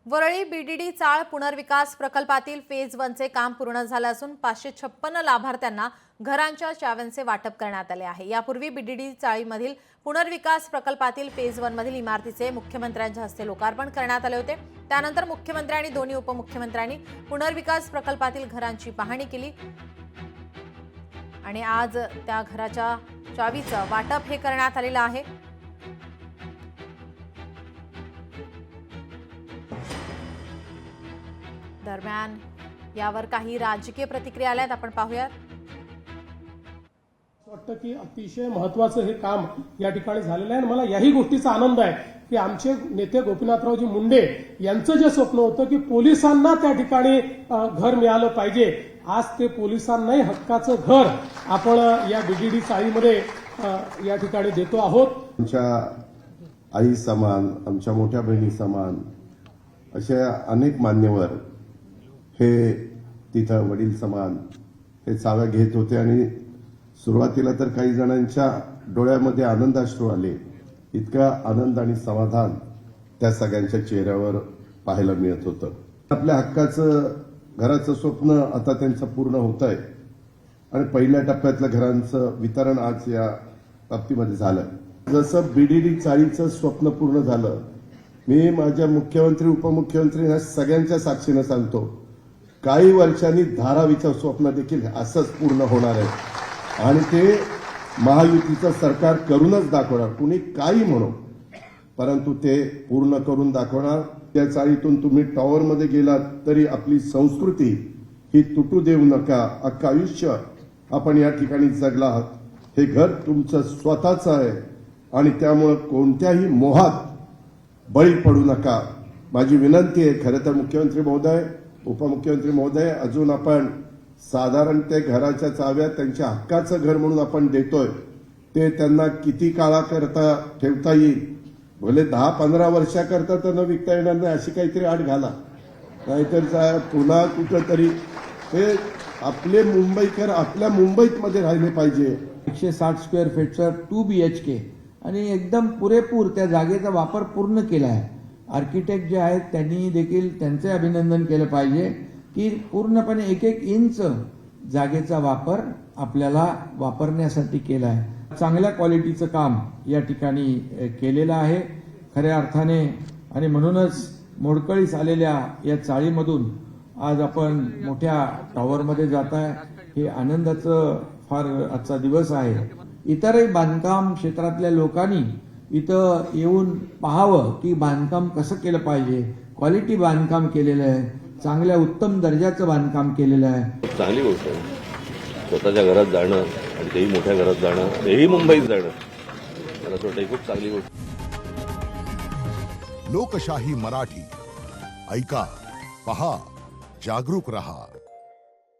Worli VDD चाळ पुनर्विकास प्रकल्पातील फेज 1चे काम पूर्ण झाले असून 556 लाभार्थ्यांना घरांच्या चाव्यांचे वाटप करण्यात आले आहे। यापूर्वी बीडीडी चाळीमधील पुनर्विकास प्रकल्पातील फेज 1 मधील इमारतीचे मुख्यमंत्र्यांच्या हस्ते लोकार्पण करण्यात आले होते। त्यानंतर मुख्यमंत्री आणि दोन्ही उपमुख्यमंत्र्यांनी पुनर्विकास प्रकल्पातील घरांची पाहणी केली आणि आज त्या घराच्या चावीचं वाटप हे करण्यात आलेलं आहे। दरम्यान यावर काही राजकीय प्रतिक्रिया आल्यात, आपण पाहूयात। वाटतं की अतिशय महत्त्वाचं हे काम या ठिकाणी झालेलं आहे आणि मला याही गोष्टीचा आनंद आहे की आमचे नेते गोपीनाथरावजी मुंडे यांचं जे स्वप्न होतं की पोलिसांना त्या ठिकाणी घर मिळालं पाहिजे, आज ते पोलिसांनाही हक्काचं घर आपण या बीडीडी चाळीमध्ये या ठिकाणी देतो आहोत। आमच्या आई समान, आमच्या मोठ्या बहिणी समान असे अनेक मान्यवर हे तिथं वडील समान हे चाव्या घेत होते आणि सुरुवातीला तर काही जणांच्या डोळ्यामध्ये आनंदाश्रू आले। इतका आनंद आणि समाधान त्या सगळ्यांच्या चेहऱ्यावर पाहायला मिळत होतं। आपल्या हक्काचं घराचं स्वप्न आता त्यांचं पूर्ण होत आहे आणि पहिल्या टप्प्यातल्या घरांचं वितरण आज या बाबतीमध्ये झालं। जसं बीडीडी चाळीचं स्वप्न पूर्ण झालं, मी माझ्या मुख्यमंत्री उपमुख्यमंत्री या सगळ्यांच्या साक्षीनं सांगतो, काही वर्षांनी धारावीचं स्वप्न देखील असंच पूर्ण होणार आहे आणि ते महायुतीचं सरकार करूनच दाखवणार। कुणी काही म्हणो, परंतु ते पूर्ण करून दाखवणार। त्या चाळीतून तुम्ही टॉवरमध्ये गेलात तरी आपली संस्कृती ही तुटू देऊ नका। अख्खं आयुष्य आपण या ठिकाणी जगला आहात। हे घर तुमचं स्वतःचं आहे आणि त्यामुळे कोणत्याही मोहात बळी पडू नका। माझी विनंती आहे, खरं तर मुख्यमंत्री महोदय, उपमुख्यमंत्री महोदय, अजून आपण साधारण ते घराच्या चाव्या त्यांच्या हक्काचं घर म्हणून आपण देतोय, ते त्यांना किती काळाकरता ठेवता येईल, भले 10-15 वर्षाकरता त्यांना विकता येणार नाही अशी काहीतरी अट घाला, नाहीतर पुन्हा कुठंतरी ते आपले मुंबईकर आपल्या मुंबईत राहिले पाहिजे। 160 स्क्वेअर फीटचा 2 BHK आणि एकदम पुरेपूर त्या जागेचा वापर पूर्ण केला आहे। आर्किटेक्ट जे आहेत त्यांनी देखील त्यांचे अभिनंदन केलं पाहिजे की पूर्णपणे एक इंच जागेचा वापर आपल्याला वापरण्यासाठी केला आहे। चांगल्या क्वालिटीचं काम या ठिकाणी केलेलं आहे खऱ्या अर्थाने आणि म्हणूनच मोडकळीस आलेल्या या चाळीमधून आज आपण मोठ्या टॉवरमध्ये जात आहे। हे आनंदाचं फार आजचा दिवस आहे। इतरही बांधकाम क्षेत्रातल्या लोकांनी इथं येऊन पाहावं की बांधकाम कसं केलं पाहिजे। क्वालिटी बांधकाम केलेलं आहे, चांगल्या उत्तम दर्जाचं बांधकाम केलेलं आहे। चांगली गोष्ट आहे स्वतःच्या घरात जाणं आणि तेही मोठ्या घरात जाणं, तेही मुंबईत जाणं, मला असं वाटतं खूप चांगली गोष्ट। लोकशाही मराठी ऐका, पहा, जागरूक रहा।